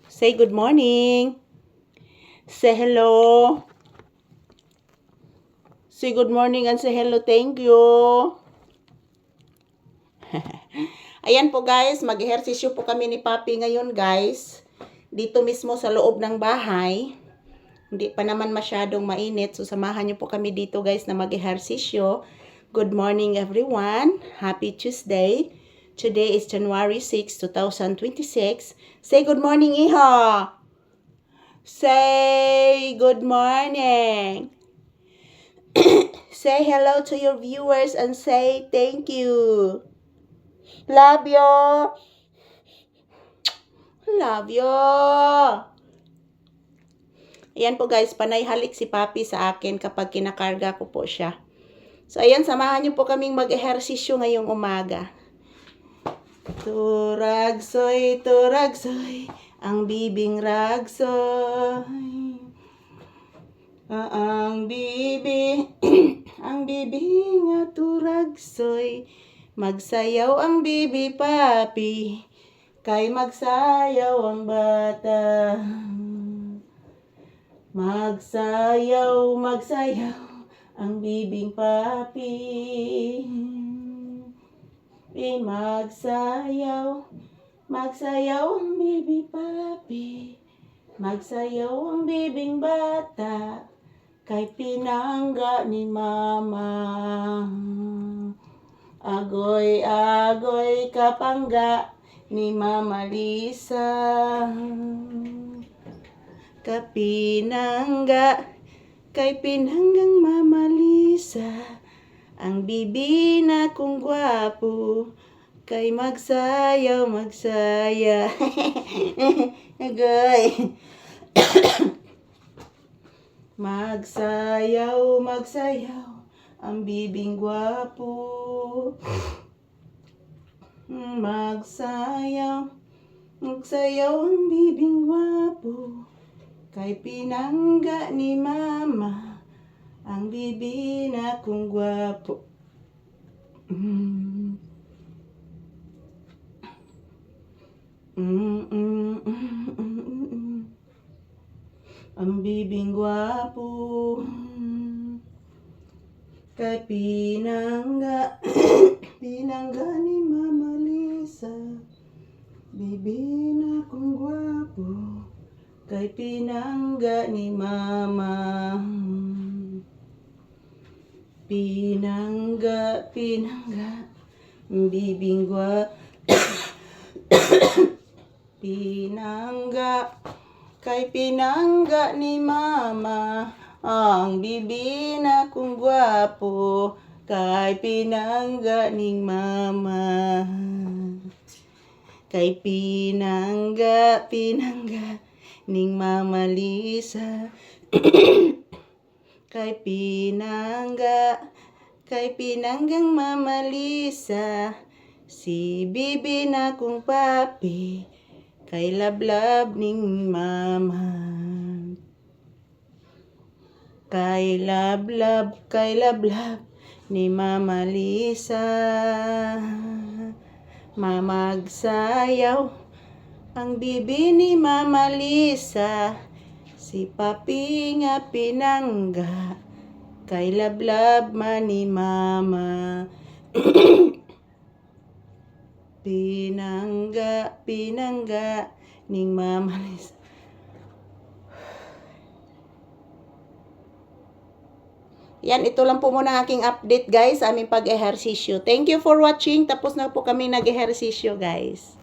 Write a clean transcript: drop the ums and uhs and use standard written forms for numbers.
Say good morning. Say hello. Say good morning and say hello. Thank you. Ayan po guys, mag-ehersisyo po kami ni Papi ngayon guys. Dito mismo sa loob ng bahay. Hindi pa naman masyadong mainit. So samahan niyo po kami dito guys na mag-ehersisyo. Good morning everyone. Happy Tuesday. Today is January 6, 2026. Say good morning, Iha. Say good morning. Say hello to your viewers and say thank you. Love you. Love you. Ayan po guys, panay halik si Papi sa akin kapag kinakarga ko po siya. So ayan, samahan niyo po kaming mag-ehersisyo ngayong umaga. Turagsoy, ang bibing ragsoy. Ang bibi, ang bibi nga turagsoy. Magsayaw ang bibi Papi, kay magsayaw ang bata. Magsayaw, ang bibing Papi. Magsayaw ang bibi Papi. Magsayaw ang bibing bata, kay pinangga ni Mama. Agoy, agoy kapangga ni Mama Lisa. Kapinangga, kay pinanggang Mama Lisa. Ang bibi na kong gwapo, kay magsayaw, magsaya. Agoy. Magsayaw, ang bibing gwapo. Magsayaw, ang bibing gwapo, kay pinangga ni Mama. Ang bibi na kong gwapo. Ang bibing gwapo, kay pinangga ni Mama Lisa. Bibi na kong gwapo, kay pinangga ni Mama. Pinangga, bibing gwapo. Pinangga, kay pinangga ni Mama. Ang bibi na kong gwapo, kay pinangga ni Mama. Kay pinangga ning Mama Lisa. Kay pinanggang Mama Lisa. Si bibi na kong Papi, kay lablab ning Mama. Kay lablab ni Mama Lisa. Mamagsayaw ang bibi ni Mama Lisa. Si Papi nga pinangga, kay lablab man ni Mama. Pinangga ning Mama Lisa. Yan, ito lang po muna aking update guys, aming pag-ehersisyo. Thank you for watching. Tapos na po kami nag-ehersisyo guys.